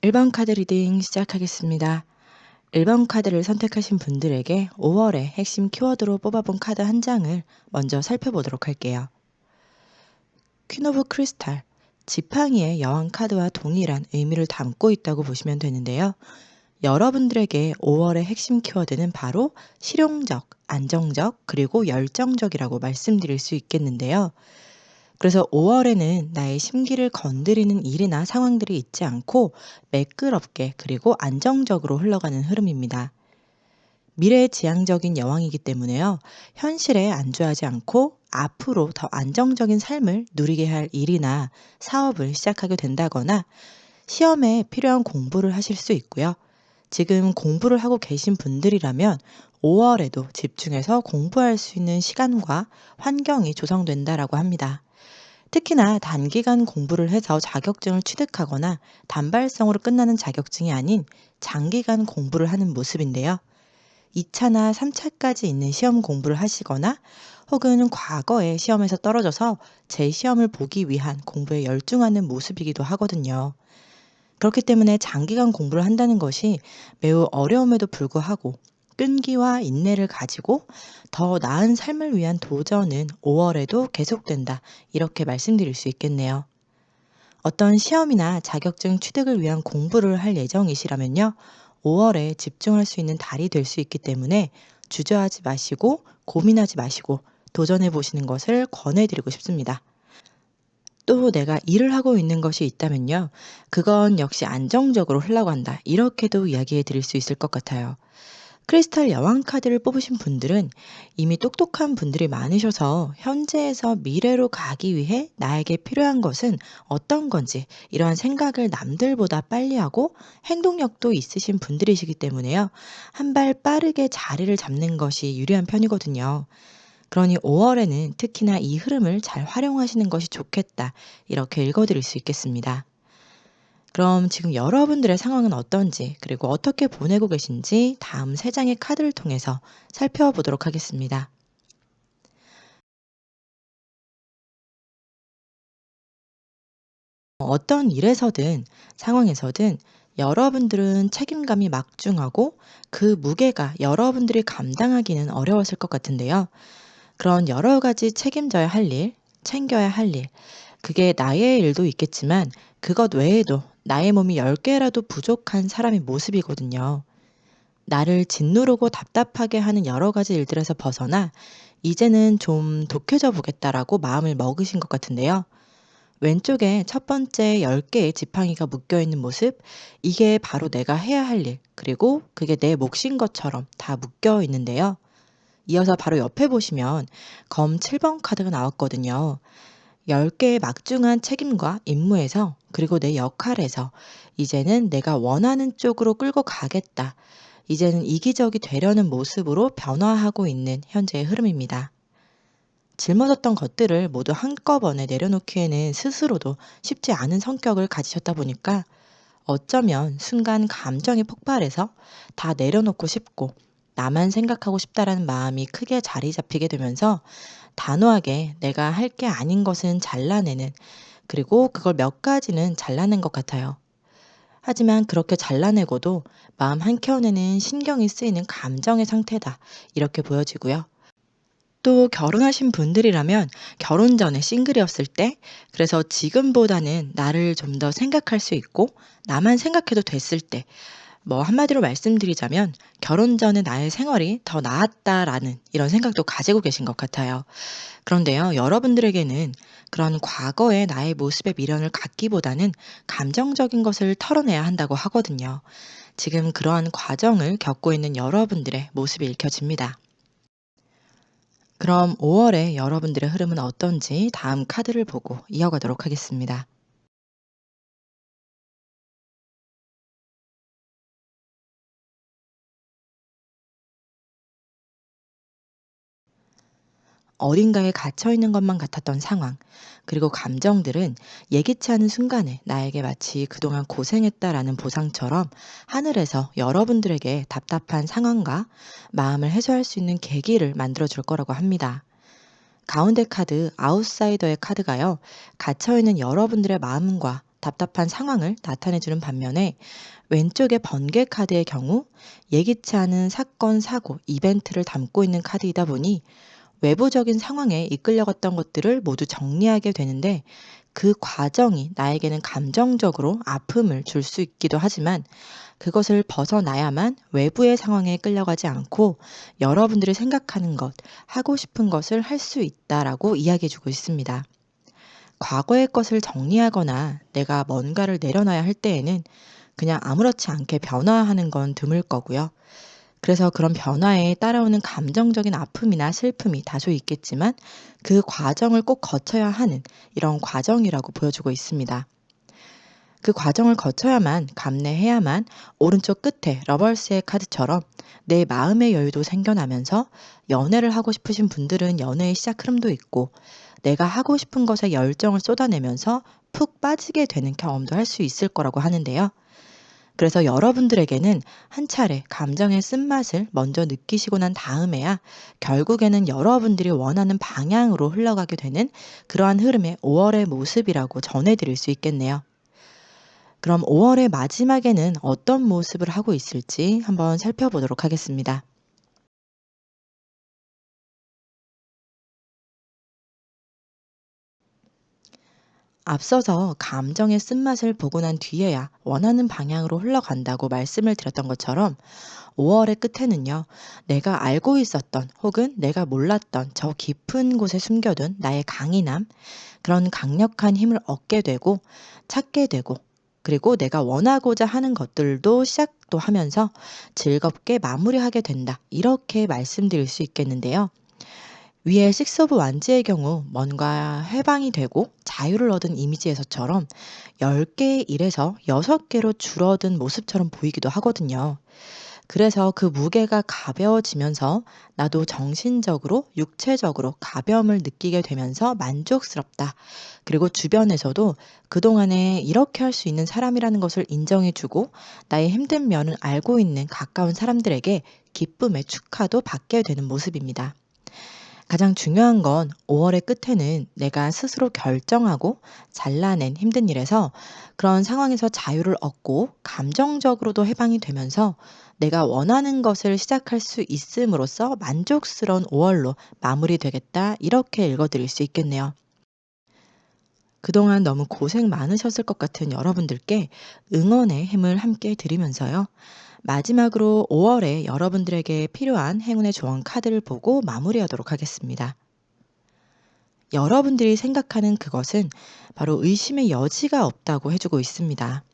1번 카드 리딩 시작하겠습니다. 1번 카드를 선택하신 분들에게 5월의 핵심 키워드로 뽑아본 카드 한 장을 먼저 살펴보도록 할게요. 퀸 오브 크리스탈, 지팡이의 여왕 카드와 동일한 의미를 담고 있다고 보시면 되는데요. 여러분들에게 5월의 핵심 키워드는 바로 실용적, 안정적, 그리고 열정적이라고 말씀드릴 수 있겠는데요. 그래서 5월에는 나의 심기를 건드리는 일이나 상황들이 있지 않고 매끄럽게 그리고 안정적으로 흘러가는 흐름입니다. 미래지향적인 여왕이기 때문에요. 현실에 안주하지 않고 앞으로 더 안정적인 삶을 누리게 할 일이나 사업을 시작하게 된다거나 시험에 필요한 공부를 하실 수 있고요. 지금 공부를 하고 계신 분들이라면 5월에도 집중해서 공부할 수 있는 시간과 환경이 조성된다라고 합니다. 특히나 단기간 공부를 해서 자격증을 취득하거나 단발성으로 끝나는 자격증이 아닌 장기간 공부를 하는 모습인데요. 2차나 3차까지 있는 시험 공부를 하시거나 혹은 과거에 시험에서 떨어져서 재시험을 보기 위한 공부에 열중하는 모습이기도 하거든요. 그렇기 때문에 장기간 공부를 한다는 것이 매우 어려움에도 불구하고 끈기와 인내를 가지고 더 나은 삶을 위한 도전은 5월에도 계속된다. 이렇게 말씀드릴 수 있겠네요. 어떤 시험이나 자격증 취득을 위한 공부를 할 예정이시라면요. 5월에 집중할 수 있는 달이 될 수 있기 때문에 주저하지 마시고 고민하지 마시고 도전해 보시는 것을 권해드리고 싶습니다. 또 내가 일을 하고 있는 것이 있다면요. 그건 역시 안정적으로 흘러간다. 이렇게도 이야기해 드릴 수 있을 것 같아요. 크리스탈 여왕 카드를 뽑으신 분들은 이미 똑똑한 분들이 많으셔서 현재에서 미래로 가기 위해 나에게 필요한 것은 어떤 건지 이러한 생각을 남들보다 빨리 하고 행동력도 있으신 분들이시기 때문에요. 한 발 빠르게 자리를 잡는 것이 유리한 편이거든요. 그러니 5월에는 특히나 이 흐름을 잘 활용하시는 것이 좋겠다. 이렇게 읽어드릴 수 있겠습니다. 그럼 지금 여러분들의 상황은 어떤지, 그리고 어떻게 보내고 계신지 다음 3장의 카드를 통해서 살펴보도록 하겠습니다. 어떤 일에서든 상황에서든 여러분들은 책임감이 막중하고 그 무게가 여러분들이 감당하기는 어려웠을 것 같은데요. 그런 여러 가지 책임져야 할 일, 챙겨야 할 일, 그게 나의 일도 있겠지만 그것 외에도 나의 몸이 10개라도 부족한 사람의 모습이거든요. 나를 짓누르고 답답하게 하는 여러 가지 일들에서 벗어나 이제는 좀 독해져 보겠다라고 마음을 먹으신 것 같은데요. 왼쪽에 첫 번째 10개의 지팡이가 묶여 있는 모습, 이게 바로 내가 해야 할 일, 그리고 그게 내 몫인 것처럼 다 묶여 있는데요. 이어서 바로 옆에 보시면 검 7번 카드가 나왔거든요. 10개의 막중한 책임과 임무에서 그리고 내 역할에서 이제는 내가 원하는 쪽으로 끌고 가겠다. 이제는 이기적이 되려는 모습으로 변화하고 있는 현재의 흐름입니다. 짊어졌던 것들을 모두 한꺼번에 내려놓기에는 스스로도 쉽지 않은 성격을 가지셨다 보니까 어쩌면 순간 감정이 폭발해서 다 내려놓고 싶고 나만 생각하고 싶다라는 마음이 크게 자리 잡히게 되면서 단호하게 내가 할 게 아닌 것은 잘라내는, 그리고 그걸 몇 가지는 잘라낸 것 같아요. 하지만 그렇게 잘라내고도 마음 한켠에는 신경이 쓰이는 감정의 상태다. 이렇게 보여지고요. 또 결혼하신 분들이라면 결혼 전에 싱글이었을 때, 그래서 지금보다는 나를 좀 더 생각할 수 있고 나만 생각해도 됐을 때, 뭐 한마디로 말씀드리자면 결혼 전에 나의 생활이 더 나았다라는 이런 생각도 가지고 계신 것 같아요. 그런데요, 여러분들에게는 그런 과거의 나의 모습의 미련을 갖기보다는 감정적인 것을 털어내야 한다고 하거든요. 지금 그러한 과정을 겪고 있는 여러분들의 모습이 읽혀집니다. 그럼 5월에 여러분들의 흐름은 어떤지 다음 카드를 보고 이어가도록 하겠습니다. 어딘가에 갇혀 있는 것만 같았던 상황, 그리고 감정들은 예기치 않은 순간에 나에게 마치 그동안 고생했다라는 보상처럼 하늘에서 여러분들에게 답답한 상황과 마음을 해소할 수 있는 계기를 만들어 줄 거라고 합니다. 가운데 카드, 아웃사이더의 카드가요, 갇혀있는 여러분들의 마음과 답답한 상황을 나타내주는 반면에 왼쪽의 번개 카드의 경우 예기치 않은 사건, 사고, 이벤트를 담고 있는 카드이다 보니 외부적인 상황에 이끌려갔던 것들을 모두 정리하게 되는데 그 과정이 나에게는 감정적으로 아픔을 줄 수 있기도 하지만 그것을 벗어나야만 외부의 상황에 끌려가지 않고 여러분들이 생각하는 것, 하고 싶은 것을 할 수 있다라고 이야기해 주고 있습니다. 과거의 것을 정리하거나 내가 뭔가를 내려놔야 할 때에는 그냥 아무렇지 않게 변화하는 건 드물 거고요. 그래서 그런 변화에 따라오는 감정적인 아픔이나 슬픔이 다소 있겠지만 그 과정을 꼭 거쳐야 하는 이런 과정이라고 보여주고 있습니다. 그 과정을 거쳐야만 감내해야만 오른쪽 끝에 러벌스의 카드처럼 내 마음의 여유도 생겨나면서 연애를 하고 싶으신 분들은 연애의 시작 흐름도 있고 내가 하고 싶은 것에 열정을 쏟아내면서 푹 빠지게 되는 경험도 할 수 있을 거라고 하는데요. 그래서 여러분들에게는 한 차례 감정의 쓴맛을 먼저 느끼시고 난 다음에야 결국에는 여러분들이 원하는 방향으로 흘러가게 되는 그러한 흐름의 5월의 모습이라고 전해드릴 수 있겠네요. 그럼 5월의 마지막에는 어떤 모습을 하고 있을지 한번 살펴보도록 하겠습니다. 앞서서 감정의 쓴맛을 보고 난 뒤에야 원하는 방향으로 흘러간다고 말씀을 드렸던 것처럼 5월의 끝에는요, 내가 알고 있었던 혹은 내가 몰랐던 저 깊은 곳에 숨겨둔 나의 강인함, 그런 강력한 힘을 얻게 되고 찾게 되고 그리고 내가 원하고자 하는 것들도 시작도 하면서 즐겁게 마무리하게 된다. 이렇게 말씀드릴 수 있겠는데요. 위에 식스 오브 완즈의 경우 뭔가 해방이 되고 자유를 얻은 이미지에서처럼 10개의 일에서 6개로 줄어든 모습처럼 보이기도 하거든요. 그래서 그 무게가 가벼워지면서 나도 정신적으로, 육체적으로 가벼움을 느끼게 되면서 만족스럽다. 그리고 주변에서도 그동안에 이렇게 할 수 있는 사람이라는 것을 인정해주고 나의 힘든 면을 알고 있는 가까운 사람들에게 기쁨의 축하도 받게 되는 모습입니다. 가장 중요한 건 5월의 끝에는 내가 스스로 결정하고 잘라낸 힘든 일에서 그런 상황에서 자유를 얻고 감정적으로도 해방이 되면서 내가 원하는 것을 시작할 수 있음으로써 만족스러운 5월로 마무리되겠다. 이렇게 읽어드릴 수 있겠네요. 그동안 너무 고생 많으셨을 것 같은 여러분들께 응원의 힘을 함께 드리면서요. 마지막으로 5월에 여러분들에게 필요한 행운의 조언 카드를 보고 마무리하도록 하겠습니다. 여러분들이 생각하는 그것은 바로 의심의 여지가 없다고 해주고 있습니다.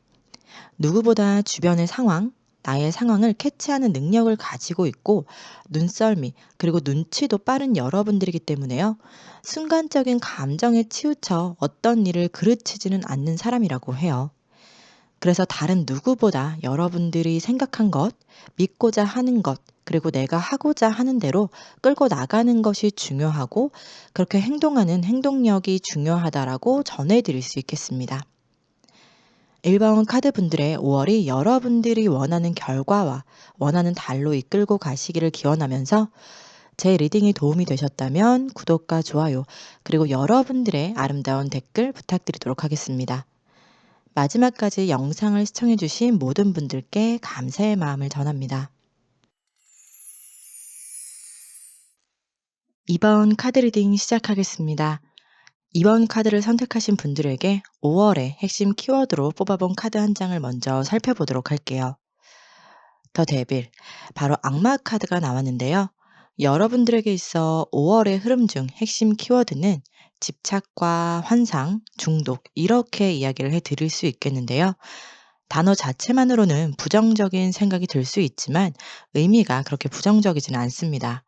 누구보다 주변의 상황, 나의 상황을 캐치하는 능력을 가지고 있고 눈썰미 그리고 눈치도 빠른 여러분들이기 때문에요. 순간적인 감정에 치우쳐 어떤 일을 그르치지는 않는 사람이라고 해요. 그래서 다른 누구보다 여러분들이 생각한 것, 믿고자 하는 것, 그리고 내가 하고자 하는 대로 끌고 나가는 것이 중요하고 그렇게 행동하는 행동력이 중요하다라고 전해드릴 수 있겠습니다. 1번 카드분들의 5월이 여러분들이 원하는 결과와 원하는 달로 이끌고 가시기를 기원하면서 제 리딩이 도움이 되셨다면 구독과 좋아요, 그리고 여러분들의 아름다운 댓글 부탁드리도록 하겠습니다. 마지막까지 영상을 시청해주신 모든 분들께 감사의 마음을 전합니다. 2번 카드 리딩 시작하겠습니다. 2번 카드를 선택하신 분들에게 5월의 핵심 키워드로 뽑아본 카드 한 장을 먼저 살펴보도록 할게요. 더 데빌, 바로 악마 카드가 나왔는데요. 여러분들에게 있어 5월의 흐름 중 핵심 키워드는 집착과 환상, 중독 이렇게 이야기를 해드릴 수 있겠는데요. 단어 자체만으로는 부정적인 생각이 들 수 있지만 의미가 그렇게 부정적이지는 않습니다.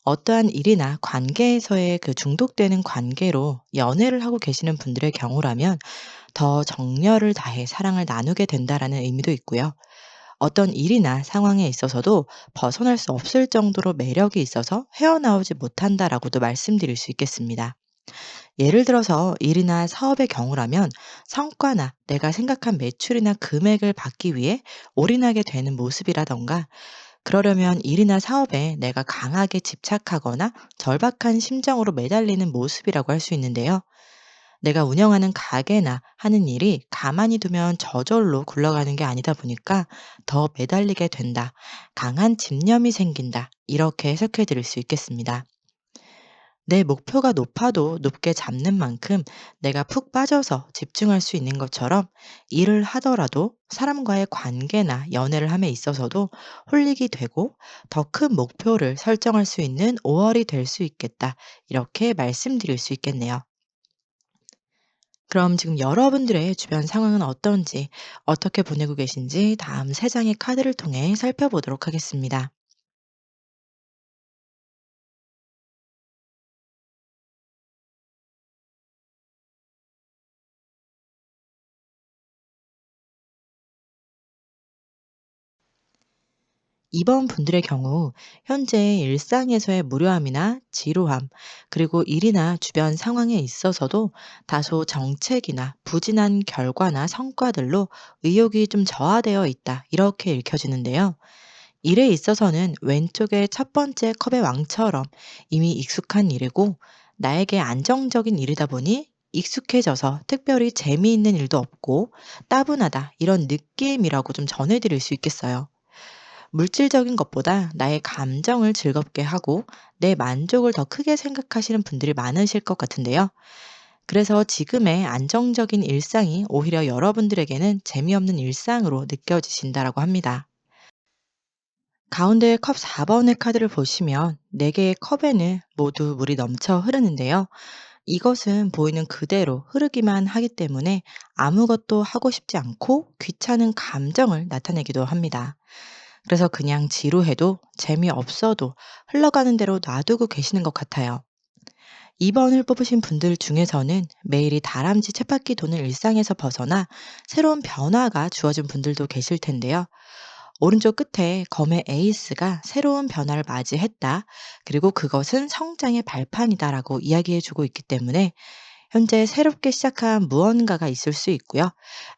어떠한 일이나 관계에서의 그 중독되는 관계로 연애를 하고 계시는 분들의 경우라면 더 정열을 다해 사랑을 나누게 된다라는 의미도 있고요. 어떤 일이나 상황에 있어서도 벗어날 수 없을 정도로 매력이 있어서 헤어나오지 못한다라고도 말씀드릴 수 있겠습니다. 예를 들어서 일이나 사업의 경우라면 성과나 내가 생각한 매출이나 금액을 받기 위해 올인하게 되는 모습이라던가 그러려면 일이나 사업에 내가 강하게 집착하거나 절박한 심정으로 매달리는 모습이라고 할 수 있는데요. 내가 운영하는 가게나 하는 일이 가만히 두면 저절로 굴러가는 게 아니다 보니까 더 매달리게 된다. 강한 집념이 생긴다. 이렇게 해석해 드릴 수 있겠습니다. 내 목표가 높아도 높게 잡는 만큼 내가 푹 빠져서 집중할 수 있는 것처럼 일을 하더라도 사람과의 관계나 연애를 함에 있어서도 홀릭이 되고 더 큰 목표를 설정할 수 있는 5월이 될 수 있겠다. 이렇게 말씀드릴 수 있겠네요. 그럼 지금 여러분들의 주변 상황은 어떤지, 어떻게 보내고 계신지 다음 세 장의 카드를 통해 살펴보도록 하겠습니다. 이번 분들의 경우 현재 일상에서의 무료함이나 지루함, 그리고 일이나 주변 상황에 있어서도 다소 정책이나 부진한 결과나 성과들로 의욕이 좀 저하되어 있다. 이렇게 읽혀지는데요. 일에 있어서는 왼쪽의 첫 번째 컵의 왕처럼 이미 익숙한 일이고 나에게 안정적인 일이다 보니 익숙해져서 특별히 재미있는 일도 없고 따분하다 이런 느낌이라고 좀 전해드릴 수 있겠어요. 물질적인 것보다 나의 감정을 즐겁게 하고 내 만족을 더 크게 생각하시는 분들이 많으실 것 같은데요. 그래서 지금의 안정적인 일상이 오히려 여러분들에게는 재미없는 일상으로 느껴지신다라고 합니다. 가운데 컵 4번의 카드를 보시면 4개의 컵에는 모두 물이 넘쳐 흐르는데요. 이것은 보이는 그대로 흐르기만 하기 때문에 아무것도 하고 싶지 않고 귀찮은 감정을 나타내기도 합니다. 그래서 그냥 지루해도 재미없어도 흘러가는 대로 놔두고 계시는 것 같아요. 2번을 뽑으신 분들 중에서는 매일이 다람쥐 쳇바퀴 도는 일상에서 벗어나 새로운 변화가 주어진 분들도 계실 텐데요. 오른쪽 끝에 검의 에이스가 새로운 변화를 맞이했다. 그리고 그것은 성장의 발판이다라고 이야기해주고 있기 때문에 현재 새롭게 시작한 무언가가 있을 수 있고요.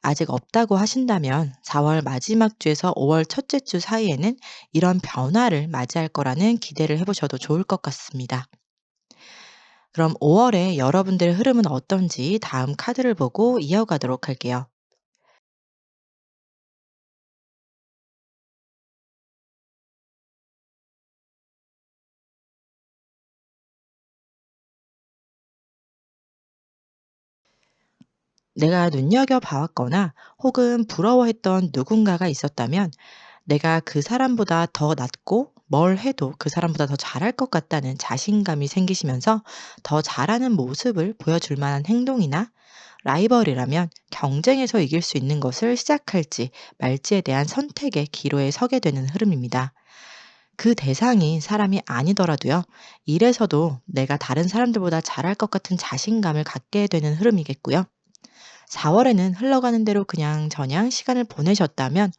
아직 없다고 하신다면 4월 마지막 주에서 5월 첫째 주 사이에는 이런 변화를 맞이할 거라는 기대를 해보셔도 좋을 것 같습니다. 그럼 5월에 여러분들의 흐름은 어떤지 다음 카드를 보고 이어가도록 할게요. 내가 눈여겨봐왔거나 혹은 부러워했던 누군가가 있었다면 내가 그 사람보다 더 낫고 뭘 해도 그 사람보다 더 잘할 것 같다는 자신감이 생기시면서 더 잘하는 모습을 보여줄 만한 행동이나 라이벌이라면 경쟁에서 이길 수 있는 것을 시작할지 말지에 대한 선택의 기로에 서게 되는 흐름입니다. 그 대상이 사람이 아니더라도요, 일에서도 내가 다른 사람들보다 잘할 것 같은 자신감을 갖게 되는 흐름이겠고요. 4월에는 흘러가는 대로 그냥 저냥 시간을 보내셨다면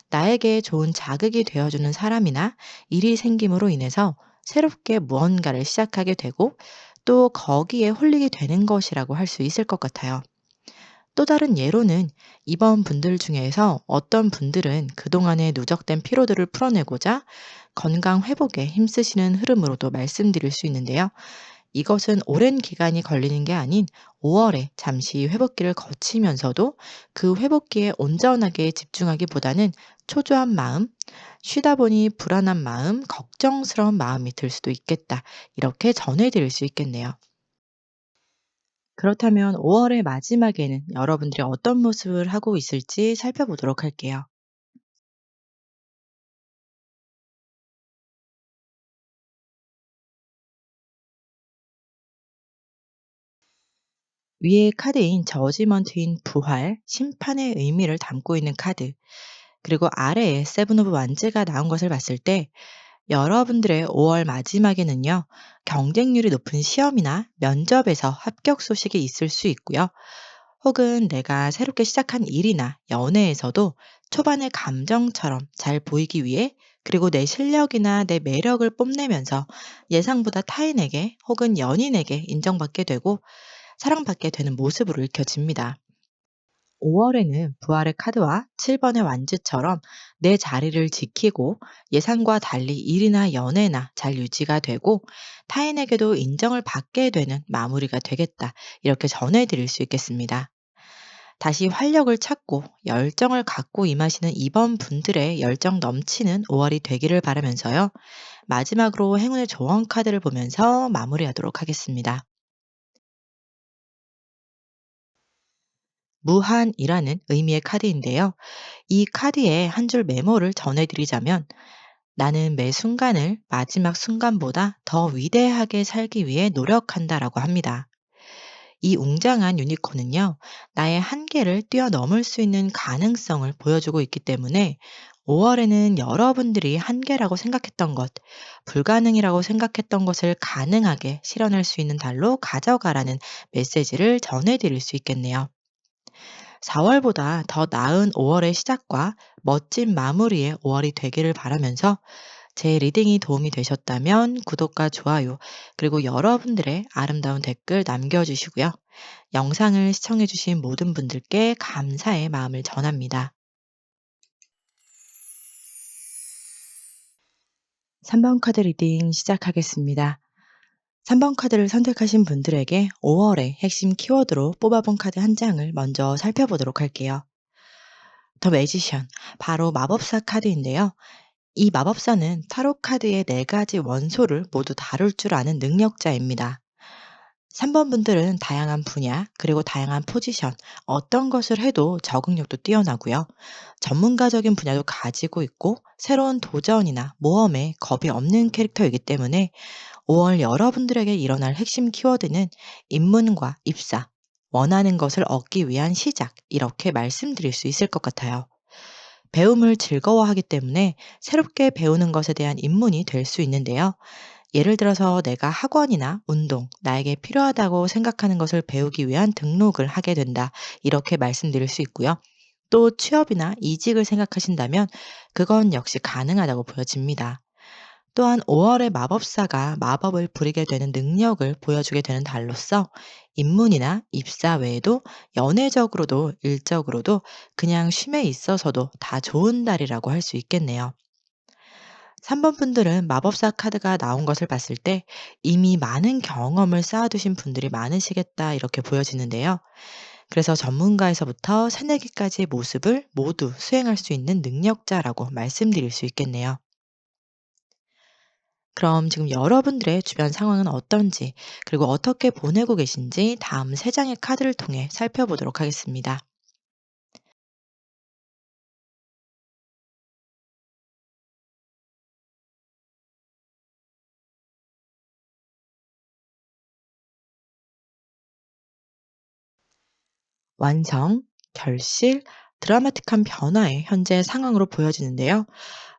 나에게 좋은 자극이 되어주는 사람이나 일이 생김으로 인해서 새롭게 무언가를 시작하게 되고 또 거기에 홀리게 되는 것이라고 할 수 있을 것 같아요. 또 다른 예로는 이번 분들 중에서 어떤 분들은 그동안의 누적된 피로들을 풀어내고자 건강 회복에 힘쓰시는 흐름으로도 말씀드릴 수 있는데요. 이것은 오랜 기간이 걸리는 게 아닌 5월에 잠시 회복기를 거치면서도 그 회복기에 온전하게 집중하기보다는 초조한 마음, 쉬다 보니 불안한 마음, 걱정스러운 마음이 들 수도 있겠다. 이렇게 전해드릴 수 있겠네요. 그렇다면 5월의 마지막에는 여러분들이 어떤 모습을 하고 있을지 살펴보도록 할게요. 위에 카드인 저지먼트인 부활, 심판의 의미를 담고 있는 카드, 그리고 아래에 세븐 오브 완즈가 나온 것을 봤을 때 여러분들의 5월 마지막에는요, 경쟁률이 높은 시험이나 면접에서 합격 소식이 있을 수 있고요. 혹은 내가 새롭게 시작한 일이나 연애에서도 초반의 감정처럼 잘 보이기 위해 그리고 내 실력이나 내 매력을 뽐내면서 예상보다 타인에게 혹은 연인에게 인정받게 되고 사랑받게 되는 모습으로 읽혀집니다. 5월에는 부활의 카드와 7번의 완즈처럼 내 자리를 지키고 예상과 달리 일이나 연애나 잘 유지가 되고 타인에게도 인정을 받게 되는 마무리가 되겠다. 이렇게 전해드릴 수 있겠습니다. 다시 활력을 찾고 열정을 갖고 임하시는 이번 분들의 열정 넘치는 5월이 되기를 바라면서요. 마지막으로 행운의 조언 카드를 보면서 마무리하도록 하겠습니다. 무한이라는 의미의 카드인데요. 이 카드의 한 줄 메모를 전해드리자면 나는 매 순간을 마지막 순간보다 더 위대하게 살기 위해 노력한다라고 합니다. 이 웅장한 유니콘은요, 나의 한계를 뛰어넘을 수 있는 가능성을 보여주고 있기 때문에 5월에는 여러분들이 한계라고 생각했던 것, 불가능이라고 생각했던 것을 가능하게 실현할 수 있는 달로 가져가라는 메시지를 전해드릴 수 있겠네요. 4월보다 더 나은 5월의 시작과 멋진 마무리의 5월이 되기를 바라면서 제 리딩이 도움이 되셨다면 구독과 좋아요, 그리고 여러분들의 아름다운 댓글 남겨주시고요. 영상을 시청해주신 모든 분들께 감사의 마음을 전합니다. 3번 카드 리딩 시작하겠습니다. 3번 카드를 선택하신 분들에게 5월의 핵심 키워드로 뽑아본 카드 한 장을 먼저 살펴보도록 할게요. 더 매지션, 바로 마법사 카드인데요. 이 마법사는 타로 카드의 4가지 원소를 모두 다룰 줄 아는 능력자입니다. 3번 분들은 다양한 분야, 그리고 다양한 포지션, 어떤 것을 해도 적응력도 뛰어나고요. 전문가적인 분야도 가지고 있고 새로운 도전이나 모험에 겁이 없는 캐릭터이기 때문에 5월 여러분들에게 일어날 핵심 키워드는 입문과 입사, 원하는 것을 얻기 위한 시작, 이렇게 말씀드릴 수 있을 것 같아요. 배움을 즐거워하기 때문에 새롭게 배우는 것에 대한 입문이 될 수 있는데요. 예를 들어서 내가 학원이나 운동, 나에게 필요하다고 생각하는 것을 배우기 위한 등록을 하게 된다. 이렇게 말씀드릴 수 있고요. 또 취업이나 이직을 생각하신다면 그건 역시 가능하다고 보여집니다. 또한 5월의 마법사가 마법을 부리게 되는 능력을 보여주게 되는 달로서 입문이나 입사 외에도 연애적으로도 일적으로도 그냥 쉼에 있어서도 다 좋은 달이라고 할 수 있겠네요. 3번 분들은 마법사 카드가 나온 것을 봤을 때 이미 많은 경험을 쌓아두신 분들이 많으시겠다 이렇게 보여지는데요. 그래서 전문가에서부터 새내기까지의 모습을 모두 수행할 수 있는 능력자라고 말씀드릴 수 있겠네요. 그럼 지금 여러분들의 주변 상황은 어떤지, 그리고 어떻게 보내고 계신지 다음 3장의 카드를 통해 살펴보도록 하겠습니다. 완성, 결실, 드라마틱한 변화의 현재 상황으로 보여지는데요.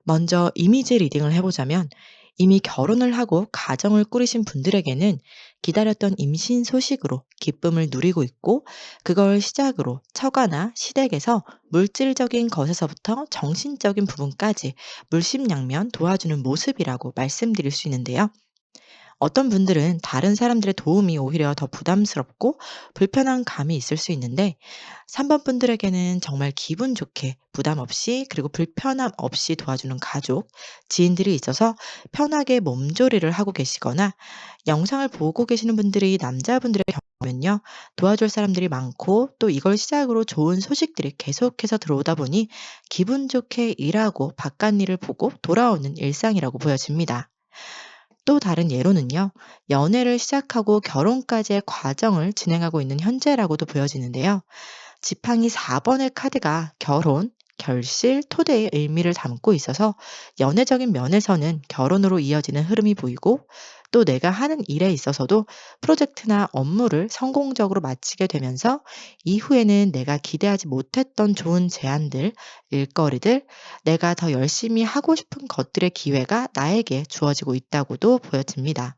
먼저 이미지 리딩을 해보자면 이미 결혼을 하고 가정을 꾸리신 분들에게는 기다렸던 임신 소식으로 기쁨을 누리고 있고 그걸 시작으로 처가나 시댁에서 물질적인 것에서부터 정신적인 부분까지 물심양면 도와주는 모습이라고 말씀드릴 수 있는데요. 어떤 분들은 다른 사람들의 도움이 오히려 더 부담스럽고 불편한 감이 있을 수 있는데 3번 분들에게는 정말 기분 좋게 부담 없이 그리고 불편함 없이 도와주는 가족, 지인들이 있어서 편하게 몸조리를 하고 계시거나 영상을 보고 계시는 분들이 남자분들의 경우면요. 도와줄 사람들이 많고 또 이걸 시작으로 좋은 소식들이 계속해서 들어오다 보니 기분 좋게 일하고 바깥 일을 보고 돌아오는 일상이라고 보여집니다. 또 다른 예로는요, 연애를 시작하고 결혼까지의 과정을 진행하고 있는 현재라고도 보여지는데요. 지팡이 4번의 카드가 결혼, 결실, 토대의 의미를 담고 있어서 연애적인 면에서는 결혼으로 이어지는 흐름이 보이고 또 내가 하는 일에 있어서도 프로젝트나 업무를 성공적으로 마치게 되면서 이후에는 내가 기대하지 못했던 좋은 제안들, 일거리들, 내가 더 열심히 하고 싶은 것들의 기회가 나에게 주어지고 있다고도 보여집니다.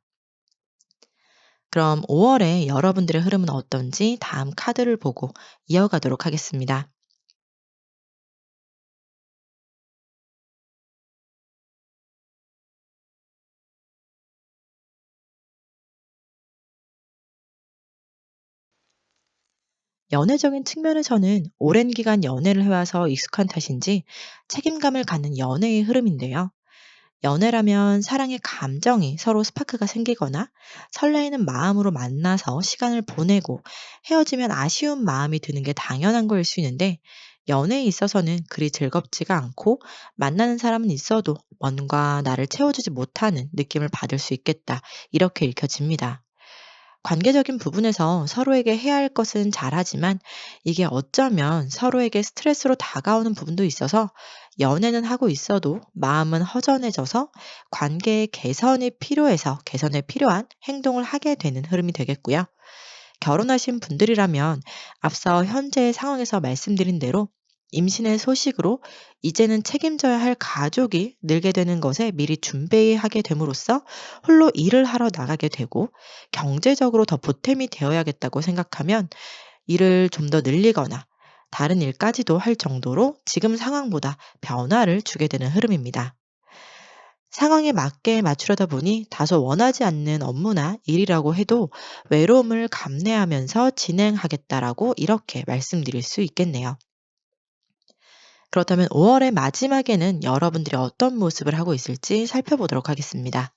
그럼 5월에 여러분들의 흐름은 어떤지 다음 카드를 보고 이어가도록 하겠습니다. 연애적인 측면에서는 오랜 기간 연애를 해와서 익숙한 탓인지 책임감을 갖는 연애의 흐름인데요. 연애라면 사랑의 감정이 서로 스파크가 생기거나 설레이는 마음으로 만나서 시간을 보내고 헤어지면 아쉬운 마음이 드는 게 당연한 거일 수 있는데 연애에 있어서는 그리 즐겁지가 않고 만나는 사람은 있어도 뭔가 나를 채워주지 못하는 느낌을 받을 수 있겠다. 이렇게 읽혀집니다. 관계적인 부분에서 서로에게 해야 할 것은 잘하지만 이게 어쩌면 서로에게 스트레스로 다가오는 부분도 있어서 연애는 하고 있어도 마음은 허전해져서 관계의 개선이 필요해서 개선에 필요한 행동을 하게 되는 흐름이 되겠고요. 결혼하신 분들이라면 앞서 현재의 상황에서 말씀드린 대로 임신의 소식으로 이제는 책임져야 할 가족이 늘게 되는 것에 미리 준비하게 됨으로써 홀로 일을 하러 나가게 되고 경제적으로 더 보탬이 되어야겠다고 생각하면 일을 좀 더 늘리거나 다른 일까지도 할 정도로 지금 상황보다 변화를 주게 되는 흐름입니다. 상황에 맞게 맞추려다 보니 다소 원하지 않는 업무나 일이라고 해도 외로움을 감내하면서 진행하겠다라고 이렇게 말씀드릴 수 있겠네요. 그렇다면 5월의 마지막에는 여러분들이 어떤 모습을 하고 있을지 살펴보도록 하겠습니다.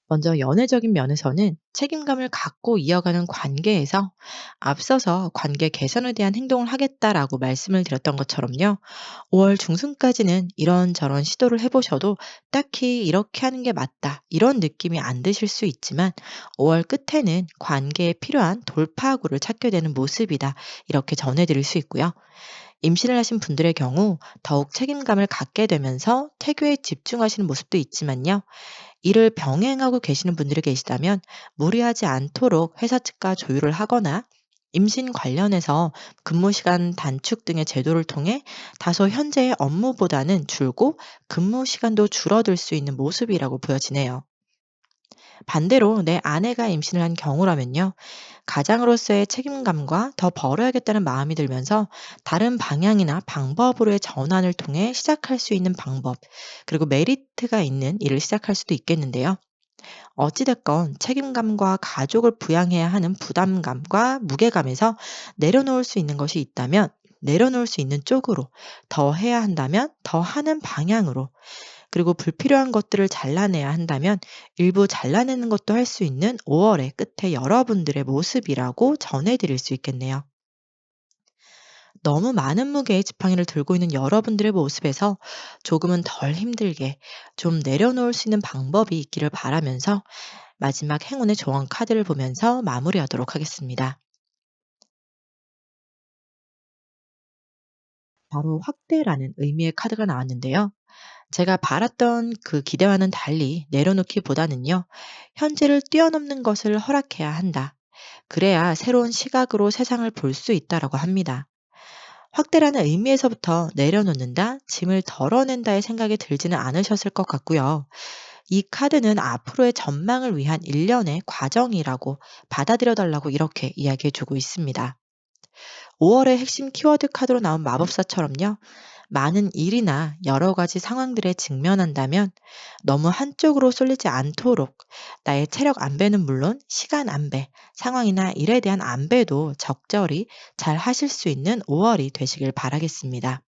먼저 연애적인 면에서는 책임감을 갖고 이어가는 관계에서 앞서서 관계 개선에 대한 행동을 하겠다라고 말씀을 드렸던 것처럼요. 5월 중순까지는 이런저런 시도를 해보셔도 딱히 이렇게 하는 게 맞다. 이런 느낌이 안 드실 수 있지만 5월 끝에는 관계에 필요한 돌파구를 찾게 되는 모습이다. 이렇게 전해드릴 수 있고요. 임신을 하신 분들의 경우 더욱 책임감을 갖게 되면서 태교에 집중하시는 모습도 있지만요. 이를 병행하고 계시는 분들이 계시다면 무리하지 않도록 회사 측과 조율을 하거나 임신 관련해서 근무 시간 단축 등의 제도를 통해 다소 현재의 업무보다는 줄고 근무 시간도 줄어들 수 있는 모습이라고 보여지네요. 반대로 내 아내가 임신을 한 경우라면요. 가장으로서의 책임감과 더 벌어야겠다는 마음이 들면서 다른 방향이나 방법으로의 전환을 통해 시작할 수 있는 방법, 그리고 메리트가 있는 일을 시작할 수도 있겠는데요. 어찌됐건 책임감과 가족을 부양해야 하는 부담감과 무게감에서 내려놓을 수 있는 것이 있다면 내려놓을 수 있는 쪽으로, 더 해야 한다면 더 하는 방향으로, 그리고 불필요한 것들을 잘라내야 한다면 일부 잘라내는 것도 할 수 있는 5월의 끝에 여러분들의 모습이라고 전해드릴 수 있겠네요. 너무 많은 무게의 지팡이를 들고 있는 여러분들의 모습에서 조금은 덜 힘들게 좀 내려놓을 수 있는 방법이 있기를 바라면서 마지막 행운의 조언 카드를 보면서 마무리하도록 하겠습니다. 바로 확대라는 의미의 카드가 나왔는데요. 제가 바랐던 그 기대와는 달리 내려놓기보다는요, 현재를 뛰어넘는 것을 허락해야 한다. 그래야 새로운 시각으로 세상을 볼 수 있다라고 합니다. 확대라는 의미에서부터 내려놓는다, 짐을 덜어낸다의 생각이 들지는 않으셨을 것 같고요. 이 카드는 앞으로의 전망을 위한 일련의 과정이라고 받아들여 달라고 이렇게 이야기해 주고 있습니다. 5월의 핵심 키워드 카드로 나온 마법사처럼요. 많은 일이나 여러 가지 상황들에 직면한다면 너무 한쪽으로 쏠리지 않도록 나의 체력 안배는 물론 시간 안배, 상황이나 일에 대한 안배도 적절히 잘 하실 수 있는 5월이 되시길 바라겠습니다.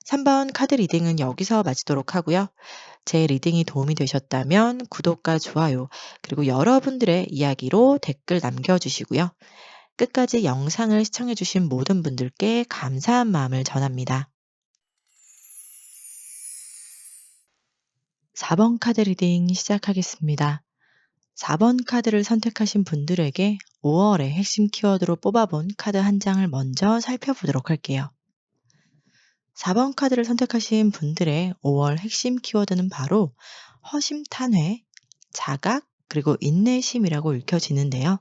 3번 카드 리딩은 여기서 마치도록 하고요. 제 리딩이 도움이 되셨다면 구독과 좋아요, 그리고 여러분들의 이야기로 댓글 남겨주시고요. 끝까지 영상을 시청해주신 모든 분들께 감사한 마음을 전합니다. 4번 카드 리딩 시작하겠습니다. 4번 카드를 선택하신 분들에게 5월의 핵심 키워드로 뽑아본 카드 한 장을 먼저 살펴보도록 할게요. 4번 카드를 선택하신 분들의 5월 핵심 키워드는 바로 허심탄회, 자각, 그리고 인내심이라고 읽혀지는데요.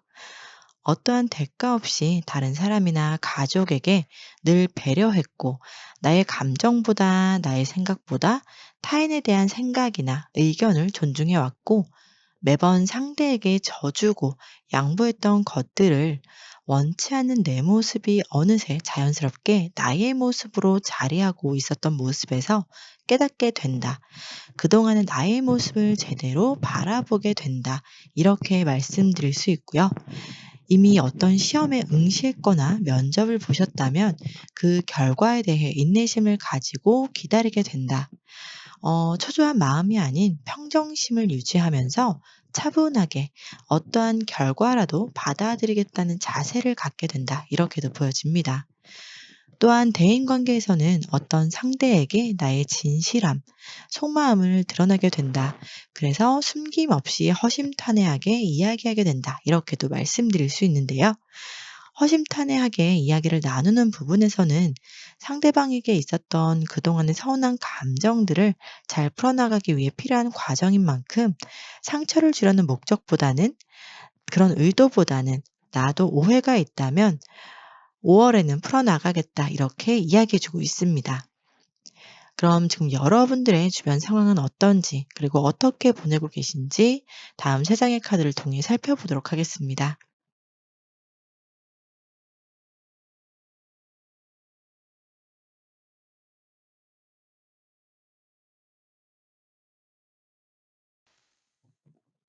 어떠한 대가 없이 다른 사람이나 가족에게 늘 배려했고, 나의 감정보다 나의 생각보다 타인에 대한 생각이나 의견을 존중해왔고, 매번 상대에게 져주고 양보했던 것들을 원치 않는 내 모습이 어느새 자연스럽게 나의 모습으로 자리하고 있었던 모습에서 깨닫게 된다. 그동안의 나의 모습을 제대로 바라보게 된다. 이렇게 말씀드릴 수 있고요. 이미 어떤 시험에 응시했거나 면접을 보셨다면 그 결과에 대해 인내심을 가지고 기다리게 된다. 초조한 마음이 아닌 평정심을 유지하면서 차분하게 어떠한 결과라도 받아들이겠다는 자세를 갖게 된다. 이렇게도 보여집니다. 또한 대인 관계에서는 어떤 상대에게 나의 진실함, 속마음을 드러나게 된다. 그래서 숨김없이 허심탄회하게 이야기하게 된다. 이렇게도 말씀드릴 수 있는데요. 허심탄회하게 이야기를 나누는 부분에서는 상대방에게 있었던 그동안의 서운한 감정들을 잘 풀어나가기 위해 필요한 과정인 만큼 상처를 주려는 목적보다는 그런 의도보다는 나도 오해가 있다면 5월에는 풀어나가겠다 이렇게 이야기해 주고 있습니다. 그럼 지금 여러분들의 주변 상황은 어떤지 그리고 어떻게 보내고 계신지 다음 세 장의 카드를 통해 살펴보도록 하겠습니다.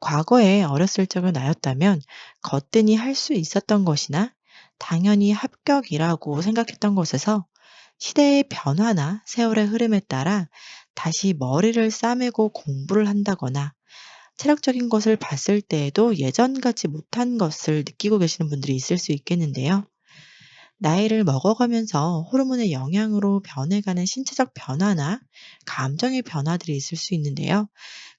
과거에 어렸을 적의 나였다면 거뜬히 할 수 있었던 것이나 당연히 합격이라고 생각했던 것에서 시대의 변화나 세월의 흐름에 따라 다시 머리를 싸매고 공부를 한다거나 체력적인 것을 봤을 때에도 예전 같지 못한 것을 느끼고 계시는 분들이 있을 수 있겠는데요. 나이를 먹어가면서 호르몬의 영향으로 변해가는 신체적 변화나 감정의 변화들이 있을 수 있는데요.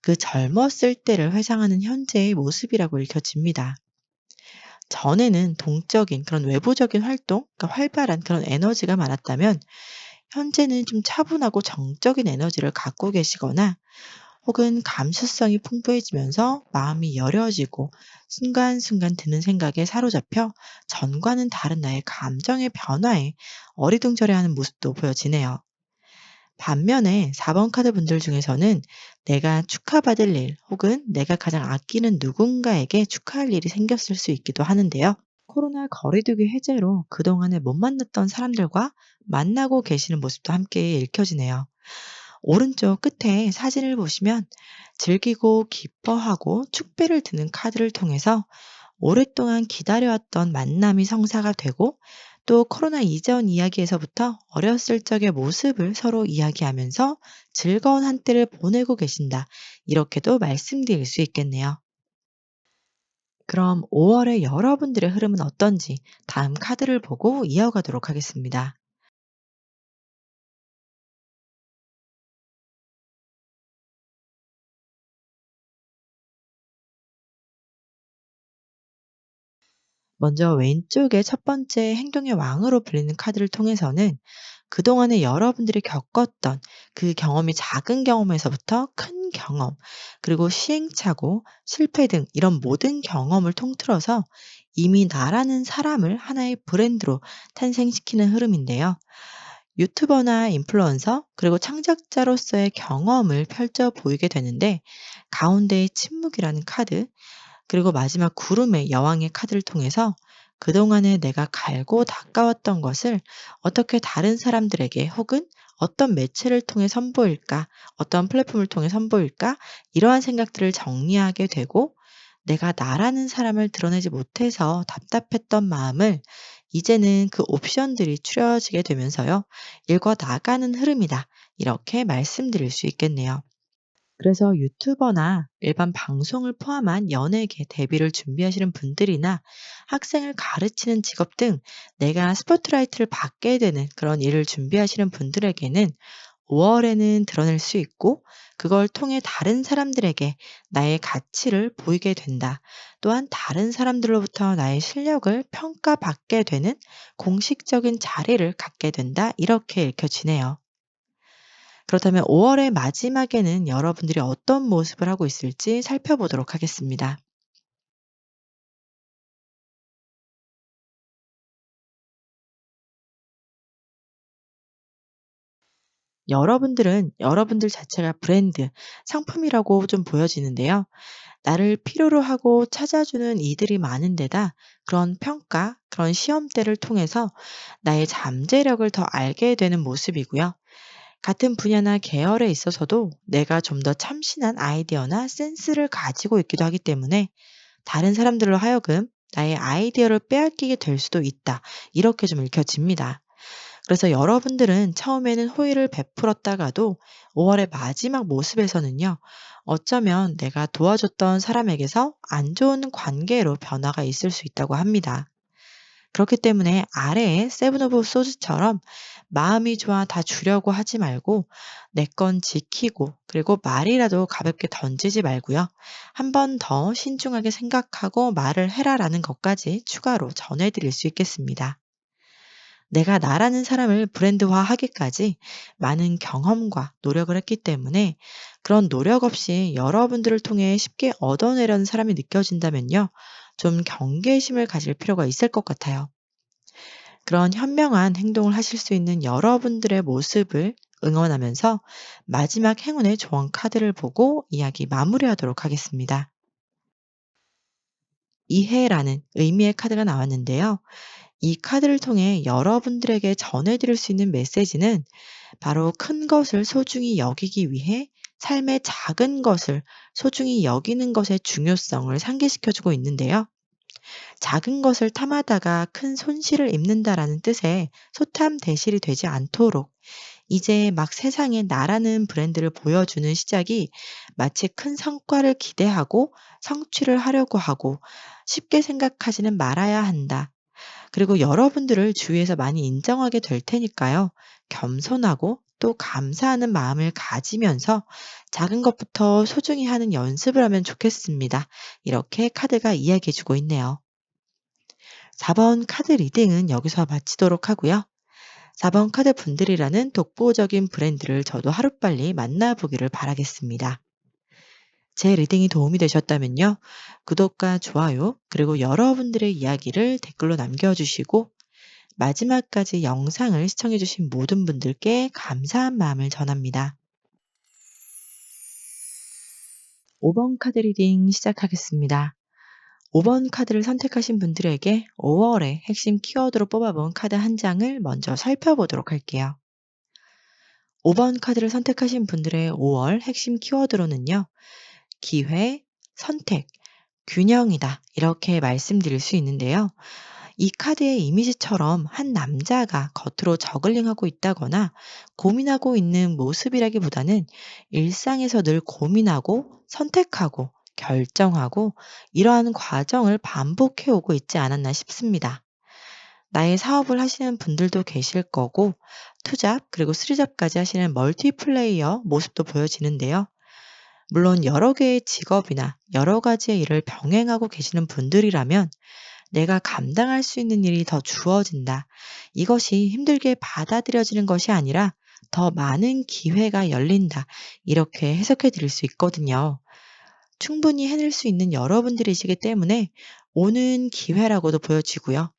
그 젊었을 때를 회상하는 현재의 모습이라고 읽혀집니다. 전에는 동적인 그런 외부적인 활동, 그러니까 활발한 그런 에너지가 많았다면 현재는 좀 차분하고 정적인 에너지를 갖고 계시거나 혹은 감수성이 풍부해지면서 마음이 여려지고 순간순간 드는 생각에 사로잡혀 전과는 다른 나의 감정의 변화에 어리둥절해하는 모습도 보여지네요. 반면에 4번 카드 분들 중에서는 내가 축하받을 일 혹은 내가 가장 아끼는 누군가에게 축하할 일이 생겼을 수 있기도 하는데요. 코로나 거리두기 해제로 그동안에 못 만났던 사람들과 만나고 계시는 모습도 함께 읽혀지네요. 오른쪽 끝에 사진을 보시면 즐기고 기뻐하고 축배를 드는 카드를 통해서 오랫동안 기다려왔던 만남이 성사가 되고 또 코로나 이전 이야기에서부터 어렸을 적의 모습을 서로 이야기하면서 즐거운 한때를 보내고 계신다. 이렇게도 말씀드릴 수 있겠네요. 그럼 5월의 여러분들의 흐름은 어떤지 다음 카드를 보고 이어가도록 하겠습니다. 먼저 왼쪽의 첫 번째 행동의 왕으로 불리는 카드를 통해서는 그동안에 여러분들이 겪었던 그 경험이 작은 경험에서부터 큰 경험, 그리고 시행착오, 실패 등 이런 모든 경험을 통틀어서 이미 나라는 사람을 하나의 브랜드로 탄생시키는 흐름인데요. 유튜버나 인플루언서, 그리고 창작자로서의 경험을 펼쳐 보이게 되는데 가운데의 침묵이라는 카드, 그리고 마지막 구름의 여왕의 카드를 통해서 그동안에 내가 갈고 닦아왔던 것을 어떻게 다른 사람들에게 혹은 어떤 매체를 통해 선보일까, 어떤 플랫폼을 통해 선보일까, 이러한 생각들을 정리하게 되고 내가 나라는 사람을 드러내지 못해서 답답했던 마음을 이제는 그 옵션들이 추려지게 되면서요. 일과 나가는 흐름이다. 이렇게 말씀드릴 수 있겠네요. 그래서 유튜버나 일반 방송을 포함한 연예계 데뷔를 준비하시는 분들이나 학생을 가르치는 직업 등 내가 스포트라이트를 받게 되는 그런 일을 준비하시는 분들에게는 5월에는 드러낼 수 있고 그걸 통해 다른 사람들에게 나의 가치를 보이게 된다. 또한 다른 사람들로부터 나의 실력을 평가받게 되는 공식적인 자리를 갖게 된다. 이렇게 읽혀지네요. 그렇다면 5월의 마지막에는 여러분들이 어떤 모습을 하고 있을지 살펴보도록 하겠습니다. 여러분들은 여러분들 자체가 브랜드, 상품이라고 좀 보여지는데요. 나를 필요로 하고 찾아주는 이들이 많은 데다 그런 평가, 그런 시험대를 통해서 나의 잠재력을 더 알게 되는 모습이고요. 같은 분야나 계열에 있어서도 내가 좀 더 참신한 아이디어나 센스를 가지고 있기도 하기 때문에 다른 사람들로 하여금 나의 아이디어를 빼앗기게 될 수도 있다. 이렇게 좀 읽혀집니다. 그래서 여러분들은 처음에는 호의를 베풀었다가도 5월의 마지막 모습에서는요, 어쩌면 내가 도와줬던 사람에게서 안 좋은 관계로 변화가 있을 수 있다고 합니다. 그렇기 때문에 아래의 세븐 오브 소즈처럼 마음이 좋아 다 주려고 하지 말고 내 건 지키고 그리고 말이라도 가볍게 던지지 말고요. 한 번 더 신중하게 생각하고 말을 해라라는 것까지 추가로 전해드릴 수 있겠습니다. 내가 나라는 사람을 브랜드화하기까지 많은 경험과 노력을 했기 때문에 그런 노력 없이 여러분들을 통해 쉽게 얻어내려는 사람이 느껴진다면요. 좀 경계심을 가질 필요가 있을 것 같아요. 그런 현명한 행동을 하실 수 있는 여러분들의 모습을 응원하면서 마지막 행운의 조언 카드를 보고 이야기 마무리하도록 하겠습니다. 이해라는 의미의 카드가 나왔는데요. 이 카드를 통해 여러분들에게 전해드릴 수 있는 메시지는 바로 큰 것을 소중히 여기기 위해 삶의 작은 것을 소중히 여기는 것의 중요성을 상기시켜주고 있는데요. 작은 것을 탐하다가 큰 손실을 입는다라는 뜻의 소탐대실이 되지 않도록 이제 막 세상에 나라는 브랜드를 보여주는 시작이 마치 큰 성과를 기대하고 성취를 하려고 하고 쉽게 생각하지는 말아야 한다. 그리고 여러분들을 주위에서 많이 인정하게 될 테니까요. 겸손하고 또 감사하는 마음을 가지면서 작은 것부터 소중히 하는 연습을 하면 좋겠습니다. 이렇게 카드가 이야기해 주고 있네요. 4번 카드 리딩은 여기서 마치도록 하고요. 4번 카드 분들이라는 독보적인 브랜드를 저도 하루빨리 만나보기를 바라겠습니다. 제 리딩이 도움이 되셨다면요. 구독과 좋아요, 그리고 여러분들의 이야기를 댓글로 남겨주시고 마지막까지 영상을 시청해주신 모든 분들께 감사한 마음을 전합니다. 5번 카드 리딩 시작하겠습니다. 5번 카드를 선택하신 분들에게 5월의 핵심 키워드로 뽑아본 카드 한 장을 먼저 살펴보도록 할게요. 5번 카드를 선택하신 분들의 5월 핵심 키워드로는요. 기회, 선택, 균형이다. 이렇게 말씀드릴 수 있는데요. 이 카드의 이미지처럼 한 남자가 겉으로 저글링하고 있다거나 고민하고 있는 모습이라기보다는 일상에서 늘 고민하고 선택하고 결정하고 이러한 과정을 반복해 오고 있지 않았나 싶습니다. 나의 사업을 하시는 분들도 계실 거고 투잡 그리고 쓰리잡까지 하시는 멀티플레이어 모습도 보여지는데요. 물론 여러 개의 직업이나 여러 가지의 일을 병행하고 계시는 분들이라면 내가 감당할 수 있는 일이 더 주어진다. 이것이 힘들게 받아들여지는 것이 아니라 더 많은 기회가 열린다. 이렇게 해석해 드릴 수 있거든요. 충분히 해낼 수 있는 여러분들이시기 때문에 오는 기회라고도 보여지고요.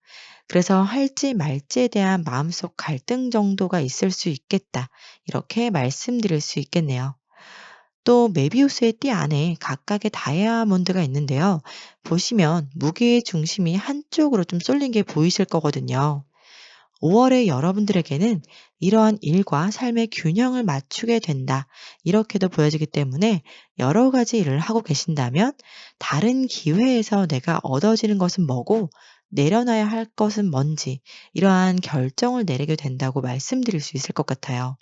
그래서 할지 말지에 대한 마음속 갈등 정도가 있을 수 있겠다. 이렇게 말씀드릴 수 있겠네요. 또 메비우스의 띠 안에 각각의 다이아몬드가 있는데요. 보시면 무게의 중심이 한쪽으로 좀 쏠린 게 보이실 거거든요. 5월에 여러분들에게는 이러한 일과 삶의 균형을 맞추게 된다. 이렇게도 보여지기 때문에 여러 가지 일을 하고 계신다면 다른 기회에서 내가 얻어지는 것은 뭐고 내려놔야 할 것은 뭔지 이러한 결정을 내리게 된다고 말씀드릴 수 있을 것 같아요.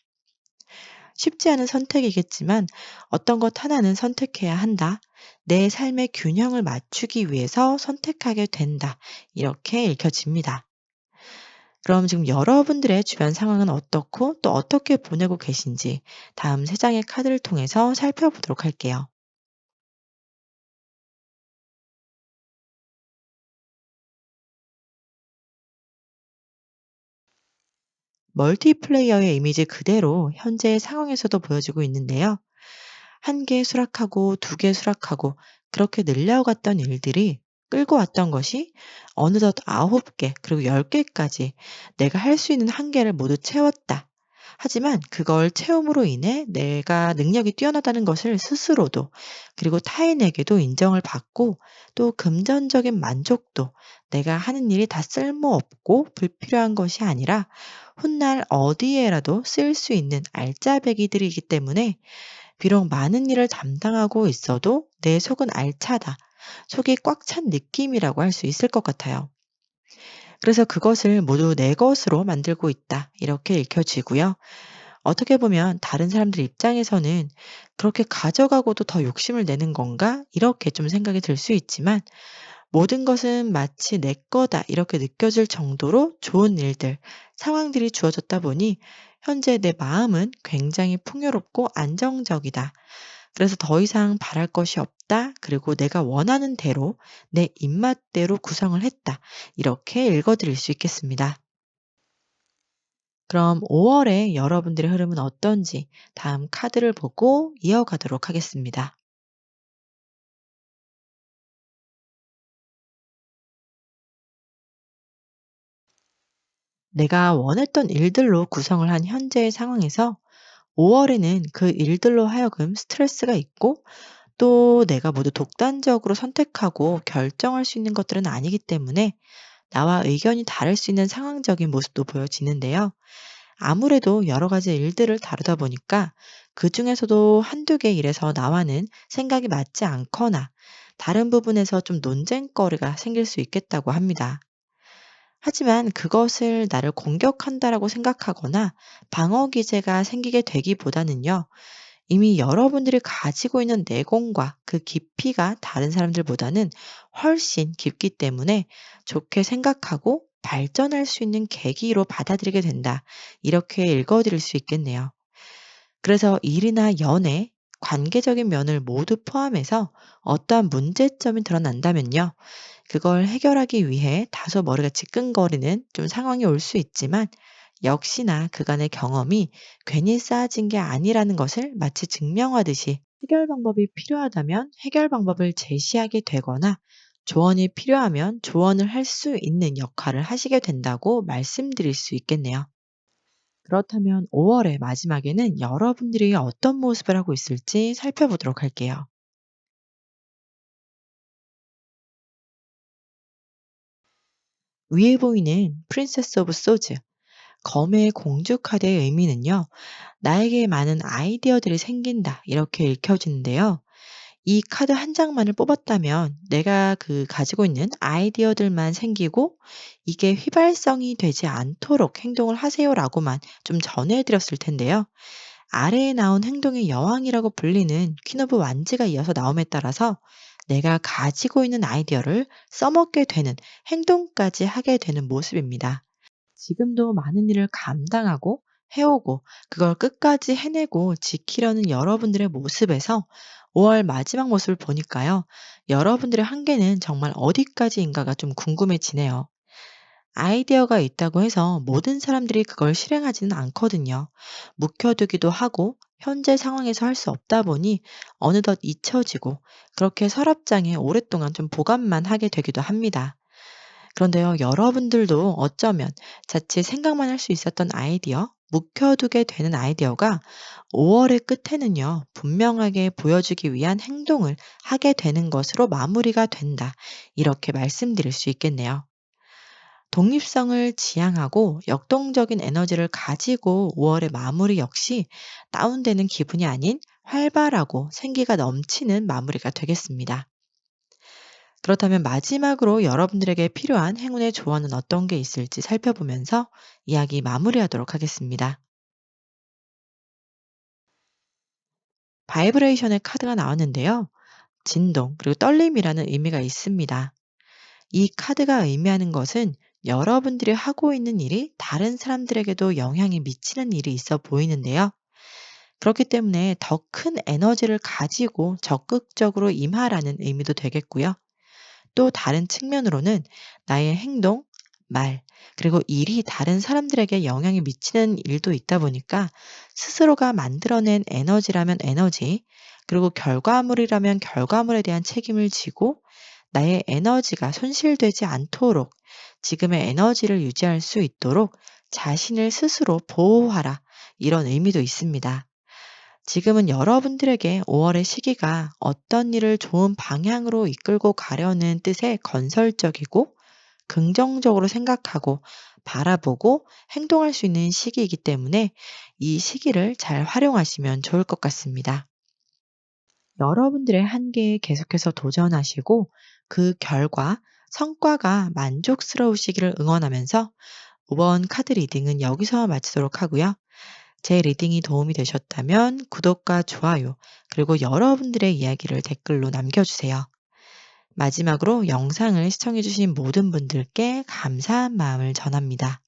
쉽지 않은 선택이겠지만 어떤 것 하나는 선택해야 한다. 내 삶의 균형을 맞추기 위해서 선택하게 된다. 이렇게 읽혀집니다. 그럼 지금 여러분들의 주변 상황은 어떻고 또 어떻게 보내고 계신지 다음 세 장의 카드를 통해서 살펴보도록 할게요. 멀티플레이어의 이미지 그대로 현재의 상황에서도 보여지고 있는데요. 한 개 수락하고 두 개 수락하고 그렇게 늘려갔던 일들이 끌고 왔던 것이 어느덧 9개 그리고 10개까지 내가 할 수 있는 한계를 모두 채웠다. 하지만 그걸 채움으로 인해 내가 능력이 뛰어나다는 것을 스스로도 그리고 타인에게도 인정을 받고 또 금전적인 만족도 내가 하는 일이 다 쓸모없고 불필요한 것이 아니라 훗날 어디에라도 쓸 수 있는 알짜배기들이기 때문에 비록 많은 일을 담당하고 있어도 내 속은 알차다. 속이 꽉 찬 느낌이라고 할 수 있을 것 같아요. 그래서 그것을 모두 내 것으로 만들고 있다. 이렇게 읽혀지고요. 어떻게 보면 다른 사람들 입장에서는 그렇게 가져가고도 더 욕심을 내는 건가? 이렇게 좀 생각이 들 수 있지만 모든 것은 마치 내 거다. 이렇게 느껴질 정도로 좋은 일들, 상황들이 주어졌다 보니 현재 내 마음은 굉장히 풍요롭고 안정적이다. 그래서 더 이상 바랄 것이 없다. 그리고 내가 원하는 대로 내 입맛대로 구성을 했다. 이렇게 읽어드릴 수 있겠습니다. 그럼 5월에 여러분들의 흐름은 어떤지 다음 카드를 보고 이어가도록 하겠습니다. 내가 원했던 일들로 구성을 한 현재의 상황에서 5월에는 그 일들로 하여금 스트레스가 있고 또 내가 모두 독단적으로 선택하고 결정할 수 있는 것들은 아니기 때문에 나와 의견이 다를 수 있는 상황적인 모습도 보여지는데요. 아무래도 여러 가지 일들을 다루다 보니까 그 중에서도 한두 개 일에서 나와는 생각이 맞지 않거나 다른 부분에서 좀 논쟁거리가 생길 수 있겠다고 합니다. 하지만 그것을 나를 공격한다라고 생각하거나 방어 기제가 생기게 되기보다는요. 이미 여러분들이 가지고 있는 내공과 그 깊이가 다른 사람들보다는 훨씬 깊기 때문에 좋게 생각하고 발전할 수 있는 계기로 받아들이게 된다. 이렇게 읽어드릴 수 있겠네요. 그래서 일이나 연애, 관계적인 면을 모두 포함해서 어떠한 문제점이 드러난다면요. 그걸 해결하기 위해 다소 머리가 지끈거리는 좀 상황이 올 수 있지만 역시나 그간의 경험이 괜히 쌓아진 게 아니라는 것을 마치 증명하듯이 해결 방법이 필요하다면 해결 방법을 제시하게 되거나 조언이 필요하면 조언을 할 수 있는 역할을 하시게 된다고 말씀드릴 수 있겠네요. 그렇다면 5월의 마지막에는 여러분들이 어떤 모습을 하고 있을지 살펴보도록 할게요. 위에 보이는 프린세스 오브 소즈, 검의 공주 카드의 의미는요. 나에게 많은 아이디어들이 생긴다. 이렇게 읽혀지는데요. 이 카드 한 장만을 뽑았다면 내가 그 가지고 있는 아이디어들만 생기고 이게 휘발성이 되지 않도록 행동을 하세요라고만 좀 전해드렸을 텐데요. 아래에 나온 행동의 여왕이라고 불리는 퀸 오브 완즈가 이어서 나옴에 따라서 내가 가지고 있는 아이디어를 써먹게 되는 행동까지 하게 되는 모습입니다. 지금도 많은 일을 감당하고 해오고 그걸 끝까지 해내고 지키려는 여러분들의 모습에서 5월 마지막 모습을 보니까요. 여러분들의 한계는 정말 어디까지인가가 좀 궁금해지네요. 아이디어가 있다고 해서 모든 사람들이 그걸 실행하지는 않거든요. 묵혀두기도 하고 현재 상황에서 할 수 없다 보니 어느덧 잊혀지고 그렇게 서랍장에 오랫동안 좀 보관만 하게 되기도 합니다. 그런데요, 여러분들도 어쩌면 자칫 생각만 할 수 있었던 아이디어, 묵혀두게 되는 아이디어가 5월의 끝에는요, 분명하게 보여주기 위한 행동을 하게 되는 것으로 마무리가 된다. 이렇게 말씀드릴 수 있겠네요. 독립성을 지향하고 역동적인 에너지를 가지고 5월의 마무리 역시 다운되는 기분이 아닌 활발하고 생기가 넘치는 마무리가 되겠습니다. 그렇다면 마지막으로 여러분들에게 필요한 행운의 조언은 어떤 게 있을지 살펴보면서 이야기 마무리하도록 하겠습니다. 바이브레이션의 카드가 나왔는데요. 진동, 그리고 떨림이라는 의미가 있습니다. 이 카드가 의미하는 것은 여러분들이 하고 있는 일이 다른 사람들에게도 영향이 미치는 일이 있어 보이는데요. 그렇기 때문에 더 큰 에너지를 가지고 적극적으로 임하라는 의미도 되겠고요. 또 다른 측면으로는 나의 행동, 말, 그리고 일이 다른 사람들에게 영향이 미치는 일도 있다 보니까 스스로가 만들어낸 에너지라면 에너지, 그리고 결과물이라면 결과물에 대한 책임을 지고 나의 에너지가 손실되지 않도록 지금의 에너지를 유지할 수 있도록 자신을 스스로 보호하라. 이런 의미도 있습니다. 지금은 여러분들에게 5월의 시기가 어떤 일을 좋은 방향으로 이끌고 가려는 뜻의 건설적이고 긍정적으로 생각하고 바라보고 행동할 수 있는 시기이기 때문에 이 시기를 잘 활용하시면 좋을 것 같습니다. 여러분들의 한계에 계속해서 도전하시고 그 결과, 성과가 만족스러우시기를 응원하면서 5번 카드 리딩은 여기서 마치도록 하고요. 제 리딩이 도움이 되셨다면 구독과 좋아요, 그리고 여러분들의 이야기를 댓글로 남겨주세요. 마지막으로 영상을 시청해주신 모든 분들께 감사한 마음을 전합니다.